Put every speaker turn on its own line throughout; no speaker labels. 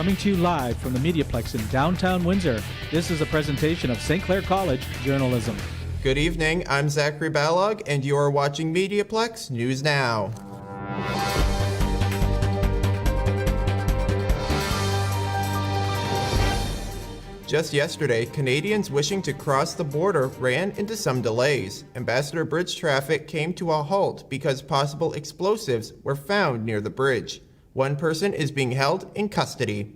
Coming to you live from the MediaPlex in downtown Windsor, this is a presentation of St. Clair College Journalism.
Good evening, I'm Zachary Balog, and you are watching MediaPlex News Now. Just yesterday, Canadians wishing to cross the border ran into some delays. Ambassador Bridge traffic came to a halt because possible explosives were found near the bridge. One person is being held in custody.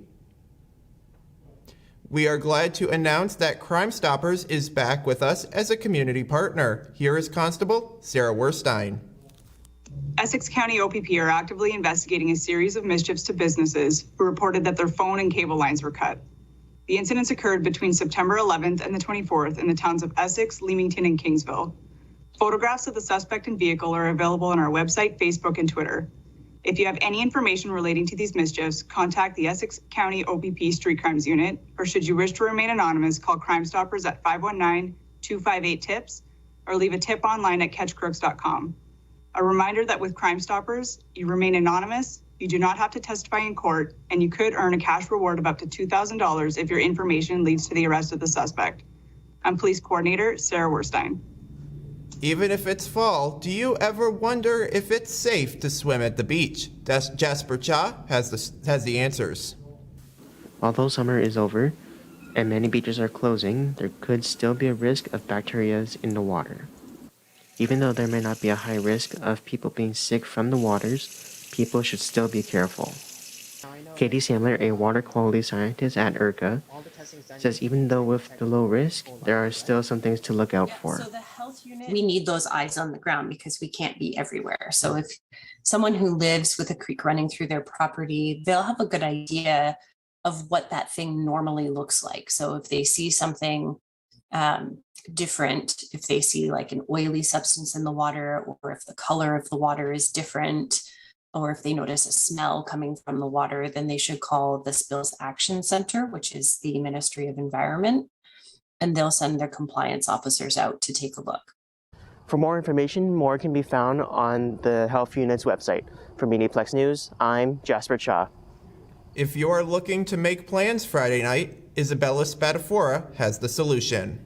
We are glad to announce that Crime Stoppers is back with us as a community partner. Here is Constable Sarah Werstein.
Essex County OPP are actively investigating a series of mischiefs to businesses who reported that their phone and cable lines were cut. The incidents occurred between September 11th and the 24th in the towns of Essex, Leamington, and Kingsville. Photographs of the suspect and vehicle are available on our website, Facebook, and Twitter. If you have any information relating to these mischiefs, contact the Essex County OPP Street Crimes Unit, or should you wish to remain anonymous, call Crime Stoppers at 519-258-TIPS or leave a tip online at catchcrooks.com. A reminder that with Crime Stoppers, you remain anonymous, you do not have to testify in court, and you could earn a cash reward of up to $2,000 if your information leads to the arrest of the suspect. I'm Police Coordinator Sarah Werstein.
Even if it's fall, do you ever wonder if it's safe to swim at the beach? Jasper Cha has the answers.
Although summer is over and many beaches are closing, there could still be a risk of bacteria in the water. Even though there may not be a high risk of people being sick from the waters, people should still be careful. Katie Samler, a water quality scientist at IRCA, says even though with the low risk, there are still some things to look out for.
We need those eyes on the ground because we can't be everywhere. So if someone who lives with a creek running through their property, they'll have a good idea of what that thing normally looks like. So if they see something different, if they see like an oily substance in the water, or if the color of the water is different, or if they notice a smell coming from the water, then they should call the Spills Action Center, which is the Ministry of Environment, and they'll send their compliance officers out to take a look.
For more information, more can be found on the Health Unit's website. For MediaPlex News, I'm Jasper Cha.
If you're looking to make plans Friday night, Isabella Spadafora has the solution.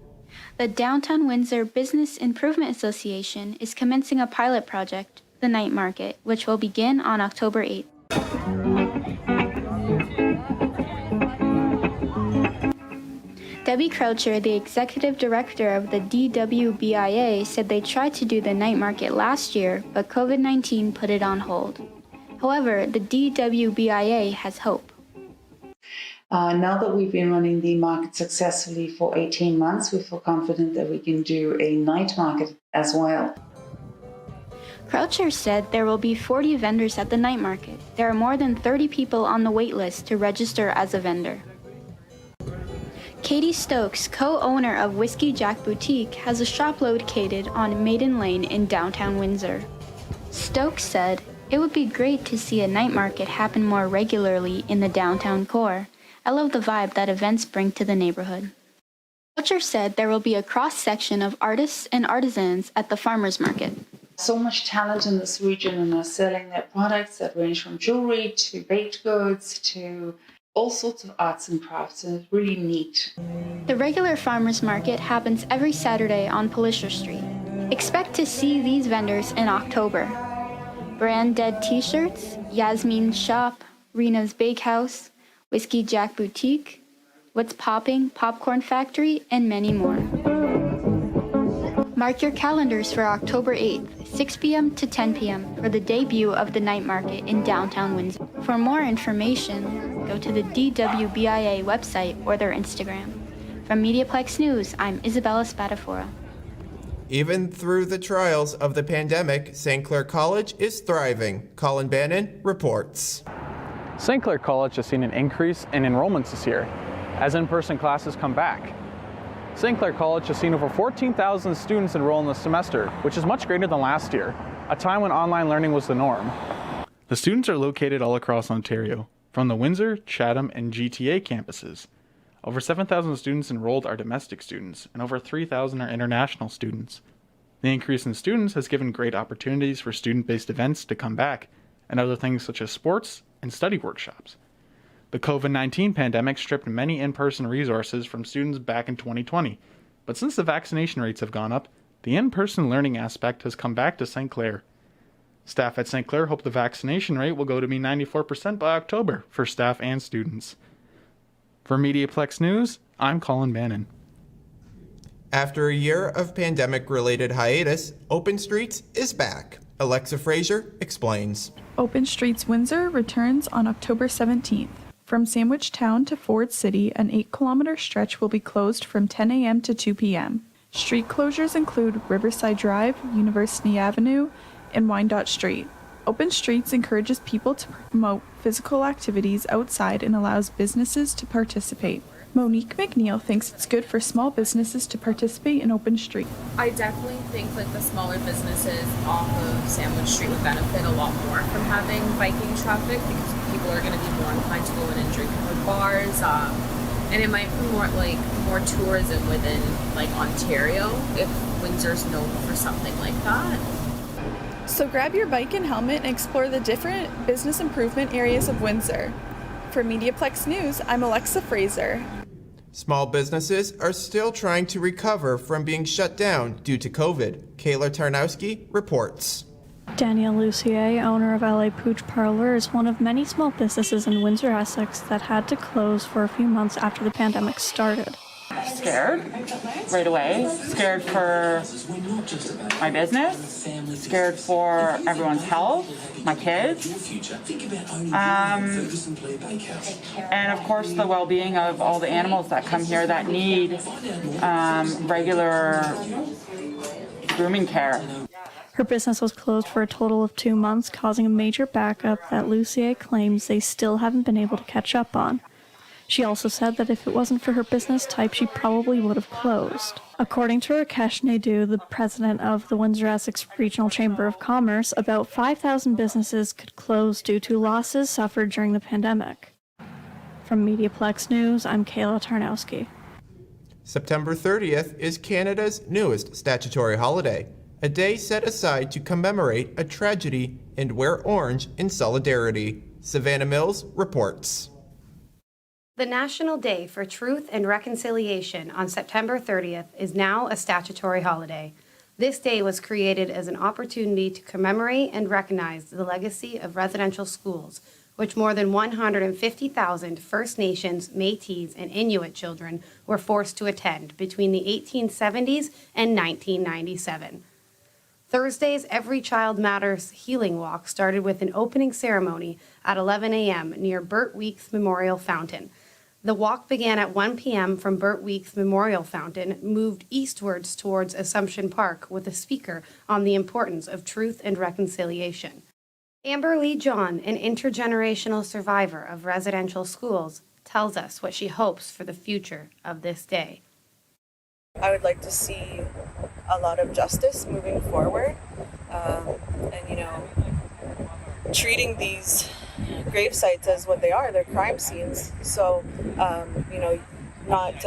The Downtown Windsor Business Improvement Association is commencing a pilot project, the Night Market, which will begin on October 8th. Debbie Croucher, the executive director of the DWBIA, said they tried to do the night market last year, but COVID-19 put it on hold. However, the DWBIA has hope.
Now that we've been running the market successfully for 18 months, we feel confident that we can do a night market as well.
Croucher said there will be 40 vendors at the night market. There are more than 30 people on the wait list to register as a vendor. Katie Stokes, co-owner of Whiskey Jack Boutique, has a shop located on Maiden Lane in downtown Windsor. Stokes said, "It would be great to see a night market happen more regularly in the downtown core. I love the vibe that events bring to the neighborhood." Croucher said there will be a cross-section of artists and artisans at the farmers market.
So much talent in this region and are selling their products that range from jewelry to baked goods to all sorts of arts and crafts, and it's really neat.
The regular farmers market happens every Saturday on Polisher Street. Expect to see these vendors in October. Brand Dead T-shirts, Yasmin's Shop, Rena's Bakehouse, Whiskey Jack Boutique, What's Popping, Popcorn Factory, and many more. Mark your calendars for October 8th, 6 p.m. to 10 p.m. for the debut of the night market in downtown Windsor. For more information, go to the DWBIA website or their Instagram. From MediaPlex News, I'm Isabella Spadafora.
Even through the trials of the pandemic, St. Clair College is thriving. Colin Bannon reports.
St. Clair College has seen an increase in enrollments this year as in-person classes come back. St. Clair College has seen over 14,000 students enroll in the semester, which is much greater than last year, a time when online learning was the norm.
The students are located all across Ontario, from the Windsor, Chatham, and GTA campuses. Over 7,000 students enrolled are domestic students, and over 3,000 are international students. The increase in students has given great opportunities for student-based events to come back, and other things such as sports and study workshops. The COVID-19 pandemic stripped many in-person resources from students back in 2020, but since the vaccination rates have gone up, the in-person learning aspect has come back to St. Clair. Staff at St. Clair hope the vaccination rate will go to be 94% by October for staff and students. For MediaPlex News, I'm Colin Bannon.
After a year of pandemic-related hiatus, Open Streets is back. Alexa Frazier explains.
Open Streets Windsor returns on October 17th. From Sandwich Town to Ford City, an 8-kilometer stretch will be closed from 10 a.m. to 2 p.m. Street closures include Riverside Drive, University Avenue, and Wyandotte Street. Open Streets encourages people to promote physical activities outside and allows businesses to participate. Monique McNeil thinks it's good for small businesses to participate in Open Street.
I definitely think like the smaller businesses off of Sandwich Street would benefit a lot more from having biking traffic because people are going to be more inclined to go in and drink at bars. And it might be more tourism within like Ontario if Windsor's known for something like that.
So grab your bike and helmet and explore the different business improvement areas of Windsor. For MediaPlex News, I'm Alexa Fraser.
Small businesses are still trying to recover from being shut down due to COVID. Kayla Tarnowski reports.
Danielle Lucier, owner of LA Pooch Parlor, is one of many small businesses in Windsor, Essex that had to close for a few months after the pandemic started.
Scared right away, scared for my business, scared for everyone's health, my kids, and of course the well-being of all the animals that come here that need regular grooming care.
Her business was closed for a total of 2 months, causing a major backup that Lucier claims they still haven't been able to catch up on. She also said that if it wasn't for her business type, she probably would have closed. According to Rakesh Naidu, the president of the Windsor-Essex Regional Chamber of Commerce, about 5,000 businesses could close due to losses suffered during the pandemic. From MediaPlex News, I'm Kayla Tarnowski.
September 30th is Canada's newest statutory holiday, a day set aside to commemorate a tragedy and wear orange in solidarity. Savannah Mills reports.
The National Day for Truth and Reconciliation on September 30th is now a statutory holiday. This day was created as an opportunity to commemorate and recognize the legacy of residential schools, which more than 150,000 First Nations, Métis, and Inuit children were forced to attend between the 1870s and 1997. Thursday's Every Child Matters Healing Walk started with an opening ceremony at 11 a.m. near Burt Weeks Memorial Fountain. The walk began at 1 p.m. from Burt Weeks Memorial Fountain, moved eastwards towards Assumption Park with a speaker on the importance of truth and reconciliation. Amber Lee John, an intergenerational survivor of residential schools, tells us what she hopes for the future of this day.
I would like to see a lot of justice moving forward, and treating these grave sites as what they are. They're crime scenes. So, we have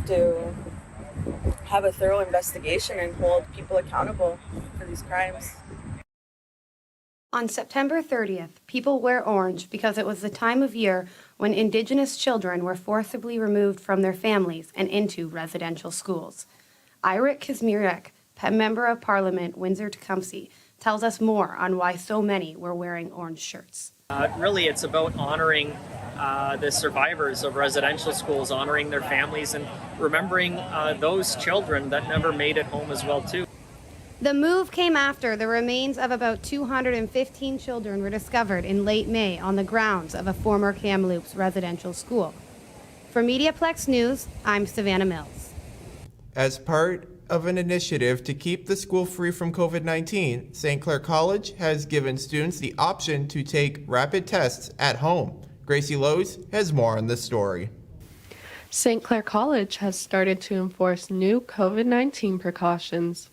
to have a thorough investigation and hold people accountable for these crimes.
On September 30th, people wear orange because it was the time of year when Indigenous children were forcibly removed from their families and into residential schools. Irik Kazmirek, Member of Parliament, Windsor-Tecumseh, tells us more on why so many were wearing orange shirts.
Really, it's about honoring the survivors of residential schools, honoring their families, and remembering those children that never made it home as well, too.
The move came after the remains of about 215 children were discovered in late May on the grounds of a former Kamloops residential school. For MediaPlex News, I'm Savannah Mills.
As part of an initiative to keep the school free from COVID-19, St. Clair College has given students the option to take rapid tests at home. Gracie Lowe's has more on this story.
St. Clair College has started to enforce new COVID-19 precautions.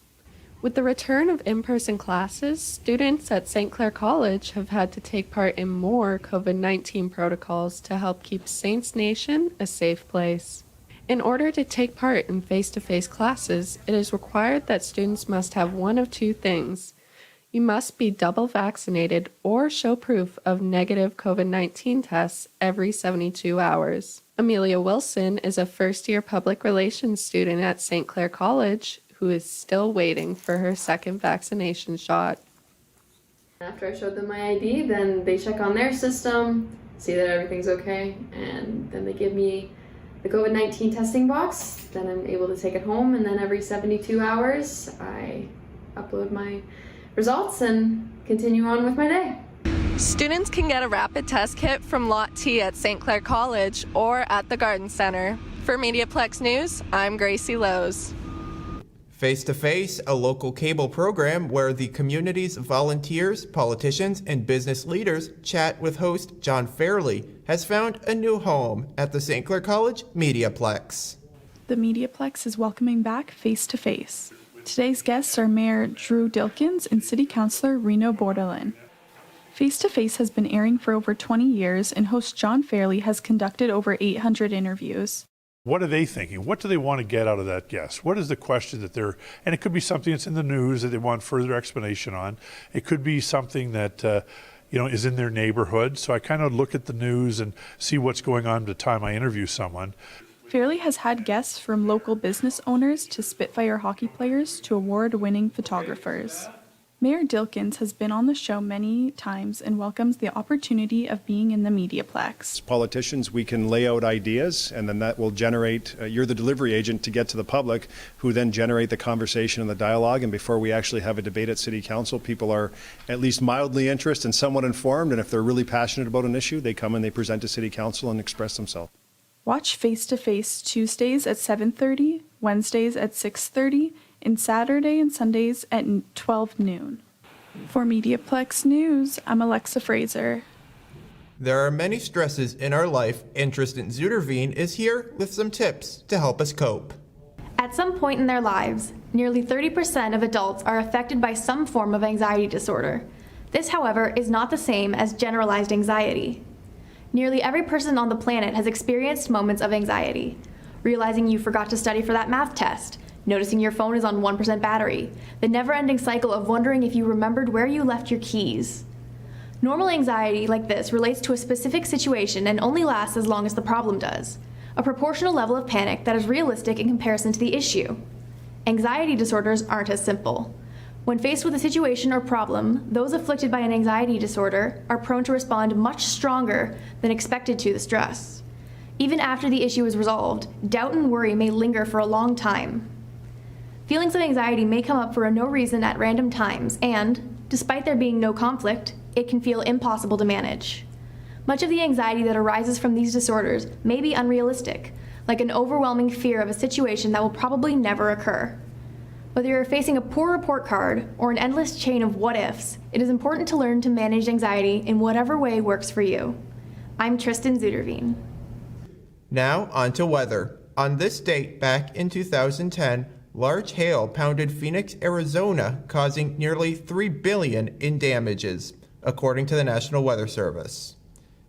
With the return of in-person classes, students at St. Clair College have had to take part in more COVID-19 protocols to help keep Saints Nation a safe place. In order to take part in face-to-face classes, it is required that students must have one of two things. You must be double vaccinated or show proof of negative COVID-19 tests every 72 hours. Amelia Wilson is a first-year public relations student at St. Clair College who is still waiting for her second vaccination shot.
After I showed them my ID, then they check on their system, see that everything's okay, and then they give me the COVID-19 testing box. Then I'm able to take it home, and then every 72 hours I upload my results and continue on with my day.
Students can get a rapid test kit from Lot T at St. Clair College or at the Garden Center. For MediaPlex News, I'm Gracie Lowe's.
Face to Face, a local cable program where the community's volunteers, politicians, and business leaders chat with host John Fairley, has found a new home at the St. Clair College MediaPlex.
The MediaPlex is welcoming back Face to Face. Today's guests are Mayor Drew Dilkins and City Councilor Reno Bordelin. Face to Face has been airing for over 20 years, and host John Fairley has conducted over 800 interviews.
What are they thinking? What do they want to get out of that guest? What is the question that they're, and it could be something that's in the news that they want further explanation on. It could be something that, is in their neighborhood. So I kind of look at the news and see what's going on at the time I interview someone.
Fairley has had guests from local business owners to Spitfire hockey players to award-winning photographers. Mayor Dilkins has been on the show many times and welcomes the opportunity of being in the MediaPlex.
As politicians, we can lay out ideas, and then that will generate, you're the delivery agent to get to the public, who then generate the conversation and the dialogue. And before we actually have a debate at City Council, people are at least mildly interested and somewhat informed. And if they're really passionate about an issue, they come and they present to City Council and express themselves.
Watch Face to Face Tuesdays at 7:30, Wednesdays at 6:30, and Saturday and Sundays at 12 noon. For MediaPlex News, I'm Alexa Fraser.
There are many stresses in our life, and Tristan Zuderveen is here with some tips to help us cope.
At some point in their lives, nearly 30% of adults are affected by some form of anxiety disorder. This, however, is not the same as generalized anxiety. Nearly every person on the planet has experienced moments of anxiety. Realizing you forgot to study for that math test, noticing your phone is on 1% battery, the never-ending cycle of wondering if you remembered where you left your keys. Normal anxiety like this relates to a specific situation and only lasts as long as the problem does, a proportional level of panic that is realistic in comparison to the issue. Anxiety disorders aren't as simple. When faced with a situation or problem, those afflicted by an anxiety disorder are prone to respond much stronger than expected to the stress. Even after the issue is resolved, doubt and worry may linger for a long time. Feelings of anxiety may come up for no reason at random times, and, despite there being no conflict, it can feel impossible to manage. Much of the anxiety that arises from these disorders may be unrealistic, like an overwhelming fear of a situation that will probably never occur. Whether you're facing a poor report card or an endless chain of what-ifs, it is important to learn to manage anxiety in whatever way works for you. I'm Tristan Zuderveen.
Now, on to weather. On this date back in 2010, large hail pounded Phoenix, Arizona, causing nearly $3 billion in damages, according to the National Weather Service.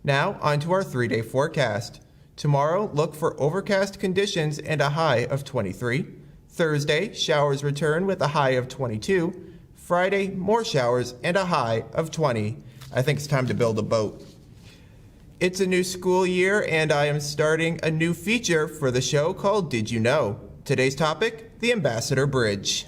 Now, on to our 3-day forecast. Tomorrow, look for overcast conditions and a high of 23. Thursday, showers return with a high of 22. Friday, more showers and a high of 20. I think it's time to build a boat. It's a new school year, and I am starting a new feature for the show called Did You Know? Today's topic, the Ambassador Bridge.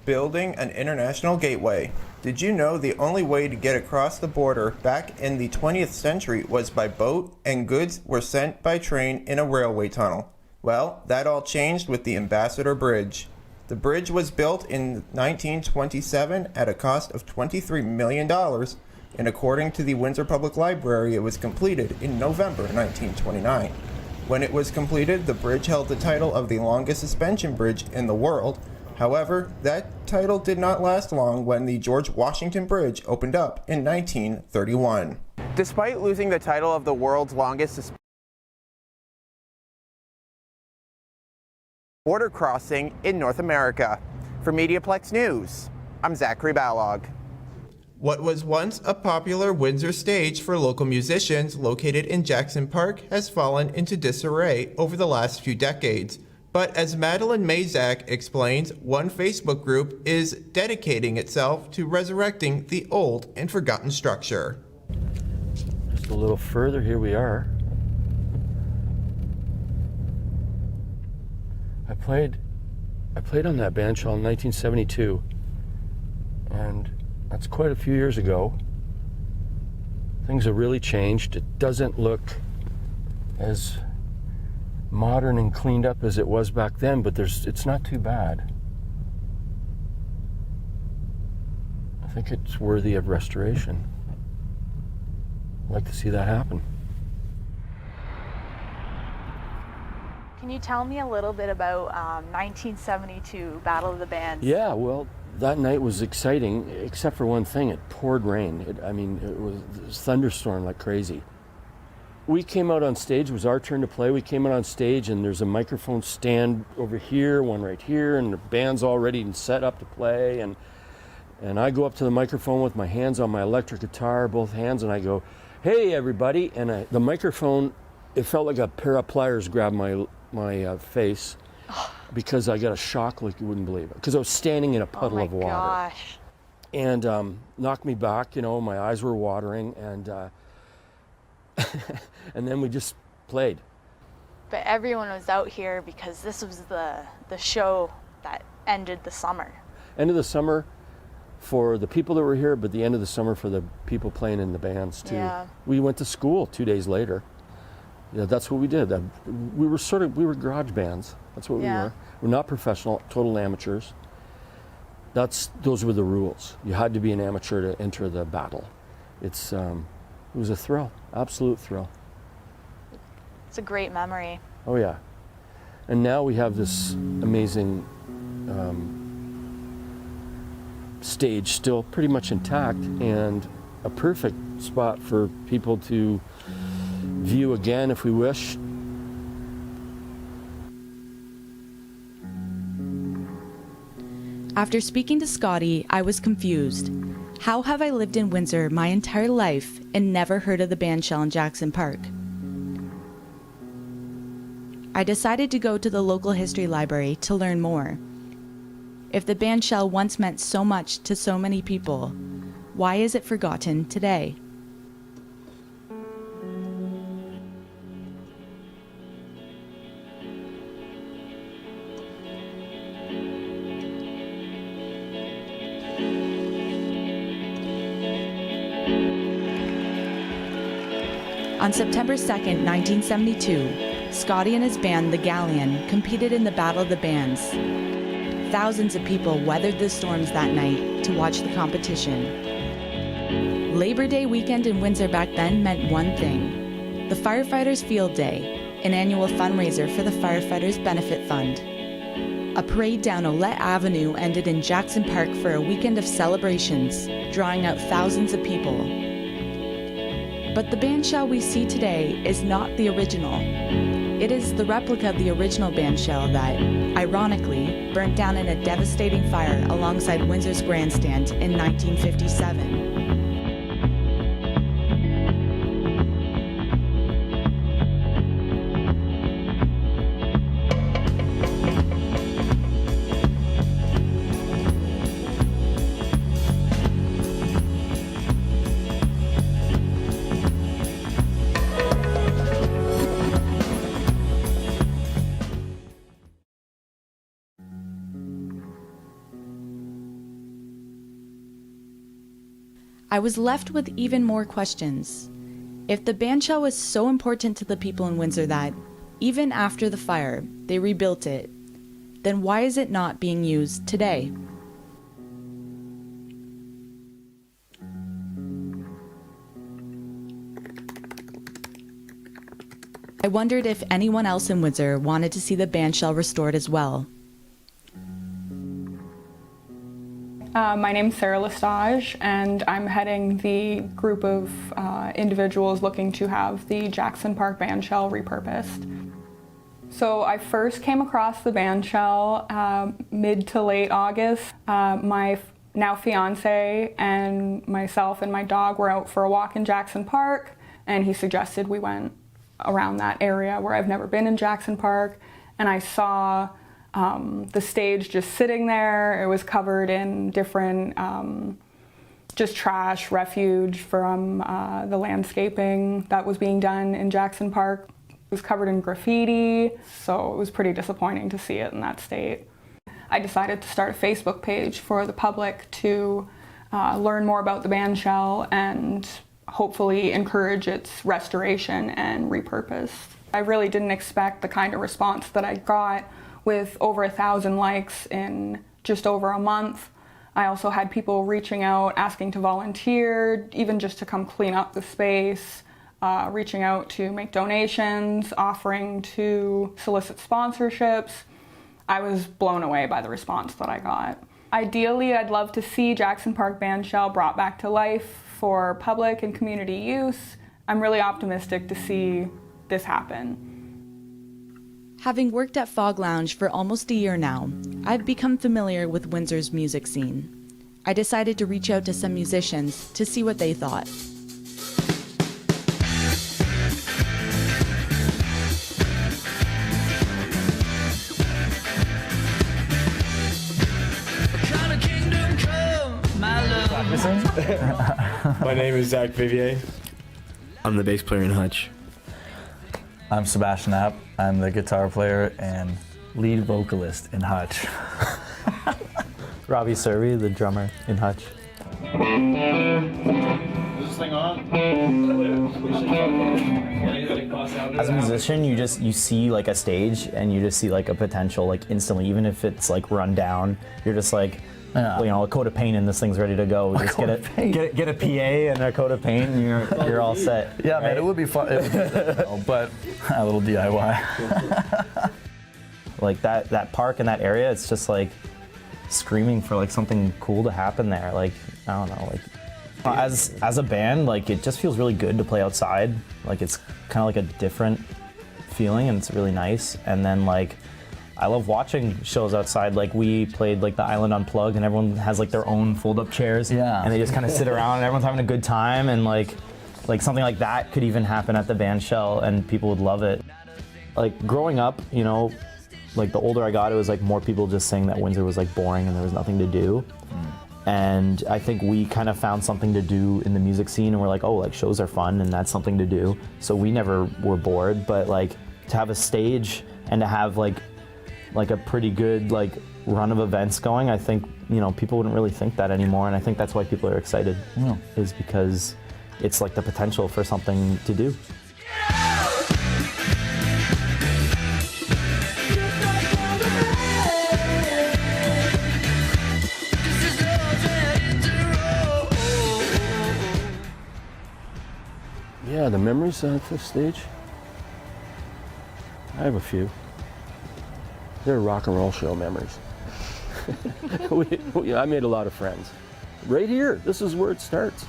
Building an international gateway. Did you know the only way to get across the border back in the 20th century was by boat, and goods were sent by train in a railway tunnel? Well, that all changed with the Ambassador Bridge. The bridge was built in 1927 at a cost of $23 million, and according to the Windsor Public Library, it was completed in November 1929. When it was completed, the bridge held the title of the longest suspension bridge in the world. However, that title did not last long when the George Washington Bridge opened up in 1931. Despite losing the title of the world's longest border crossing in North America. For MediaPlex News, I'm Zachary Balog. What was once a popular Windsor stage for local musicians located in Jackson Park has fallen into disarray over the last few decades But as Madeline Mazak explains, one Facebook group is dedicating itself to resurrecting the old and forgotten structure.
Just a little further, here we are. I played on that band shell in 1972, and that's quite a few years ago. Things have really changed. It doesn't look as modern and cleaned up as it was back then, but it's not too bad. I think it's worthy of restoration. I'd like to see that happen.
Can you tell me a little bit about 1972 Battle of the Bands?
Yeah, well, that night was exciting, except for one thing. It poured rain. It was thunderstorm like crazy. We came out on stage. It was our turn to play. We came out on stage, and there's a microphone stand over here, one right here, and the band's all ready and set up to play. And I go up to the microphone with my hands on my electric guitar, both hands, and I go, "Hey, everybody!" And the microphone, it felt like a pair of pliers grabbed my face because I got a shock like you wouldn't believe it. Because I was standing in a puddle of water.
Gosh.
And knocked me back. My eyes were watering, and and then we just played.
But everyone was out here because this was the show that ended the summer.
End of the summer for the people that were here, but the end of the summer for the people playing in the bands too.
Yeah.
We went to school 2 days later. Yeah, that's what we did. We were garage bands. That's what we were. We're not professional, total amateurs. Those were the rules. You had to be an amateur to enter the battle. It was a thrill, absolute thrill.
It's a great memory.
Oh yeah. And now we have this amazing stage still pretty much intact, and a perfect spot for people to view again if we wish.
After speaking to Scotty, I was confused. How have I lived in Windsor my entire life and never heard of the bandshell in Jackson Park? I decided to go to the local history library to learn more. If the bandshell once meant so much to so many people, why is it forgotten today? On September 2nd, 1972, Scotty and his band, The Galleon, competed in the Battle of the Bands. Thousands of people weathered the storms that night to watch the competition. Labor Day weekend in Windsor back then meant one thing: the Firefighters Field Day, an annual fundraiser for the Firefighters Benefit Fund. A parade down Olette Avenue ended in Jackson Park for a weekend of celebrations, drawing out thousands of people. But the bandshell we see today is not the original. It is the replica of the original bandshell that, ironically, burnt down in a devastating fire alongside Windsor's grandstand in 1957. I was left with even more questions. If the bandshell was so important to the people in Windsor that, even after the fire, they rebuilt it, then why is it not being used today? I wondered if anyone else in Windsor wanted to see the bandshell restored as well.
My name's Sarah Lestage, and I'm heading the group of individuals looking to have the Jackson Park bandshell repurposed. So I first came across the bandshell mid to late August. My now fiance and myself and my dog were out for a walk in Jackson Park, and he suggested we went around that area where I've never been in Jackson Park.
and I saw the stage just sitting there. It was covered in different just trash, refuge from the landscaping that was being done in Jackson Park. It was covered in graffiti, so it was pretty disappointing to see it in that state. I decided to start a Facebook page for the public to learn more about the band shell and hopefully encourage its restoration and repurpose. I really didn't expect the kind of response that I got with over 1,000 likes in just over a month. I also had people reaching out, asking to volunteer, even just to come clean up the space, reaching out to make donations, offering to solicit sponsorships. I was blown away by the response that I got. Ideally, I'd love to see Jackson Park Bandshell brought back to life for public and community use. I'm really optimistic to see this happen.
Having worked at Fog Lounge for almost a year now, I've become familiar with Windsor's music scene. I decided to reach out to some musicians to see what they thought.
My name is Zach Vivier.
I'm the bass player in Hutch.
I'm Sebastian App. I'm the guitar player and lead vocalist in Hutch.
Robbie Survey, the drummer in Hutch.
Is this thing on?
As a musician, you see like a stage and you just see like a potential like instantly, even if it's like run down, you're just like, you know, a coat of paint and this thing's ready to go. Just get a PA and a coat of paint and you're all set.
Yeah,
right?
man, it would be fun, but a little DIY.
Like that park and that area, it's just like screaming for like something cool to happen there. Like, I don't know, like as a band, like it just feels really good to play outside. Like it's kind of like a different feeling and it's really nice. And then like I love watching shows outside. Like we played like the Island Unplugged and everyone has like their own fold-up chairs.
Yeah.
And they just kind of sit around and everyone's having a good time, and like something like that could even happen at the band shell and people would love it. Like growing up, you know, like the older I got, it was like more people just saying that Windsor was like boring and there was nothing to do. And I think we kind of found something to do in the music scene and we're like, oh, like shows are fun and that's something to do. So we never were bored, but like to have a stage and to have like a pretty good like run of events going, I think, you know, people wouldn't really think that anymore, and I think that's why people are excited, is because it's like the potential for something to do.
Yeah, the memories at this stage, I have a few. They're rock and roll show memories. I made a lot of friends. Right here, this is where it starts.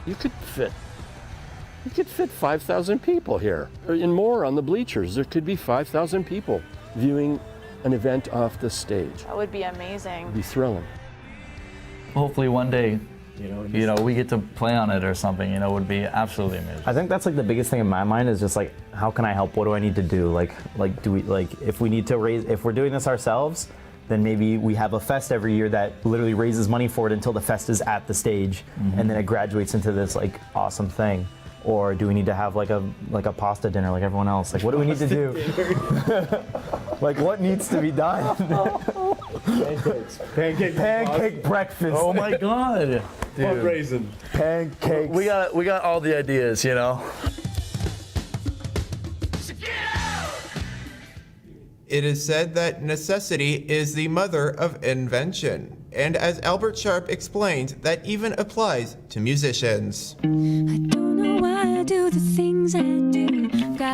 You could fit 5,000 people here, and more on the bleachers. There could be 5,000 people viewing an event off the stage.
That would be amazing.
It'd be thrilling.
Hopefully one day, you know, we get to play on it or something, you know, would be absolutely amazing.
I think that's like the biggest thing in my mind is just like, how can I help? What do I need to do? Like do we, like, if we need to raise, if we're doing this ourselves, then maybe we have a fest every year that literally raises money for it until the fest is at the stage, and then it graduates into this like awesome thing. Or do we need to have like a pasta dinner like everyone else? Like, what do we need to do? Like, what needs to be done? Pancake breakfast.
Oh my God, dude.
Fundraising.
Pancakes.
We got all the ideas, you know.
It is said that necessity is the mother of invention, and as Albert Sharp explains, that even applies to musicians.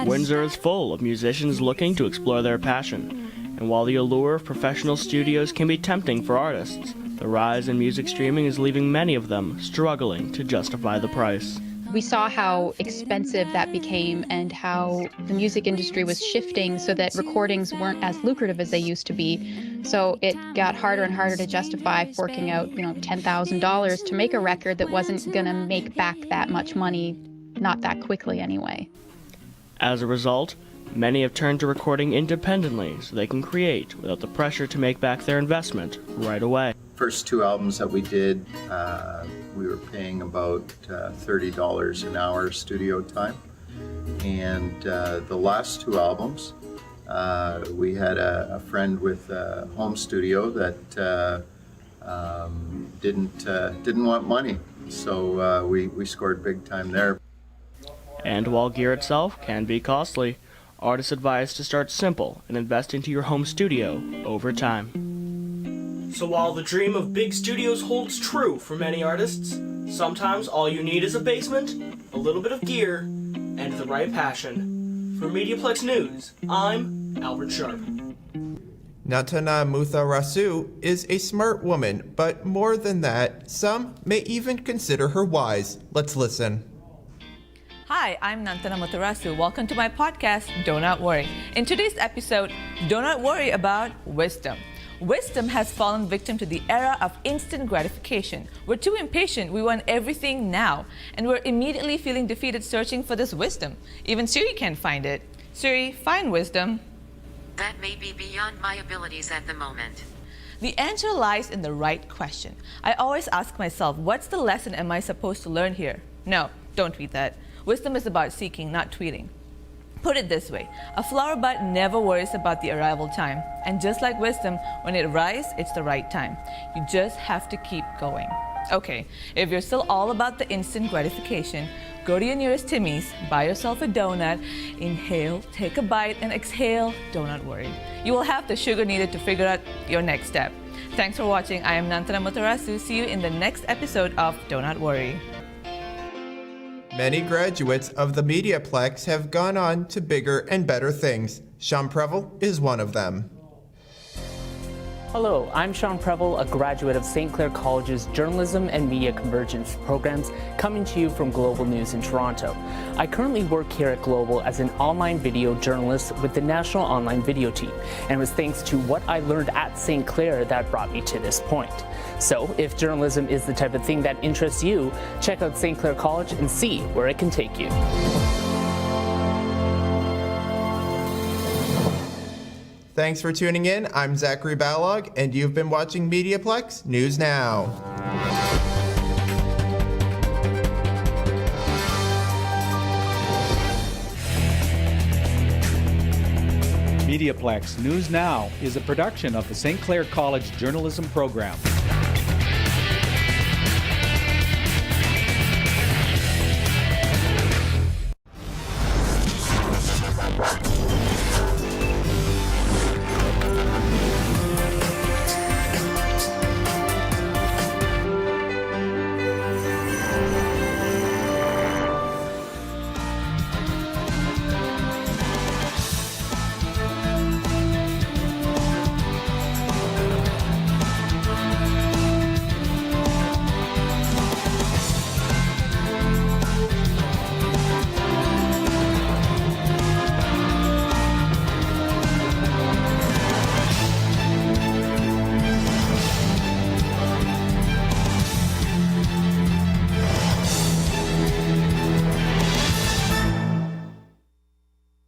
Windsor is full of musicians looking to explore their passion, and while the allure of professional studios can be tempting for artists, the rise in music streaming is leaving many of them struggling to justify the price.
We saw how expensive that became and how the music industry was shifting so that recordings weren't as lucrative as they used to be. So it got harder and harder to justify forking out, $10,000 to make a record that wasn't going to make back that much money, not that quickly anyway.
As a result, Many have turned to recording independently so they can create without the pressure to make back their investment right away.
First two albums that we did, we were paying about $30 an hour studio time. And the last two albums, we had a friend with a home studio that didn't want money. So we scored big time there.
And while gear itself can be costly, artists advise to start simple and invest into your home studio over time. So while the dream of big studios holds true for many artists, sometimes all you need is a basement, a little bit of gear, and the right passion. For MediaPlex News, I'm Albert Sharp.
Nantana Mutharasu is a smart woman, but more than that, some may even consider her wise. Let's listen.
Hi, I'm Nantana Mutharasu. Welcome to my podcast, Do Not Worry. In today's episode, do not worry about wisdom. Wisdom has fallen victim to the era of instant gratification. We're too impatient, we want everything now, and we're immediately feeling defeated searching for this wisdom. Even Siri can't find it. Siri, find wisdom.
That may be beyond my abilities at the moment.
The answer lies in the right question. I always ask myself, what's the lesson am I supposed to learn here? No, don't tweet that. Wisdom is about seeking, not tweeting. Put it this way, a flower bud never worries about the arrival time. And just like wisdom, when it arrives, it's the right time. You just have to keep going. Okay, if you're still all about the instant gratification, go to your nearest Timmy's, buy yourself a donut, inhale, take a bite, and exhale, do not worry. You will have the sugar needed to figure out your next step. Thanks for watching. I am Nantana Mutharasu. See you in the next episode of Do Not Worry.
Many graduates of the MediaPlex have gone on to bigger and better things. Sean Preble is one of them.
Hello, I'm Sean Preble, a graduate of St. Clair College's Journalism and Media Convergence programs, coming to you from Global News in Toronto. I currently work here at Global as an online video journalist with the National Online Video Team, and it was thanks to what I learned at St. Clair that brought me to this point. So, if journalism is the type of thing that interests you, check out St. Clair College and see where it can take you.
Thanks for tuning in. I'm Zachary Balog, and you've been watching MediaPlex News Now.
MediaPlex News Now is a production of the St. Clair College Journalism Program.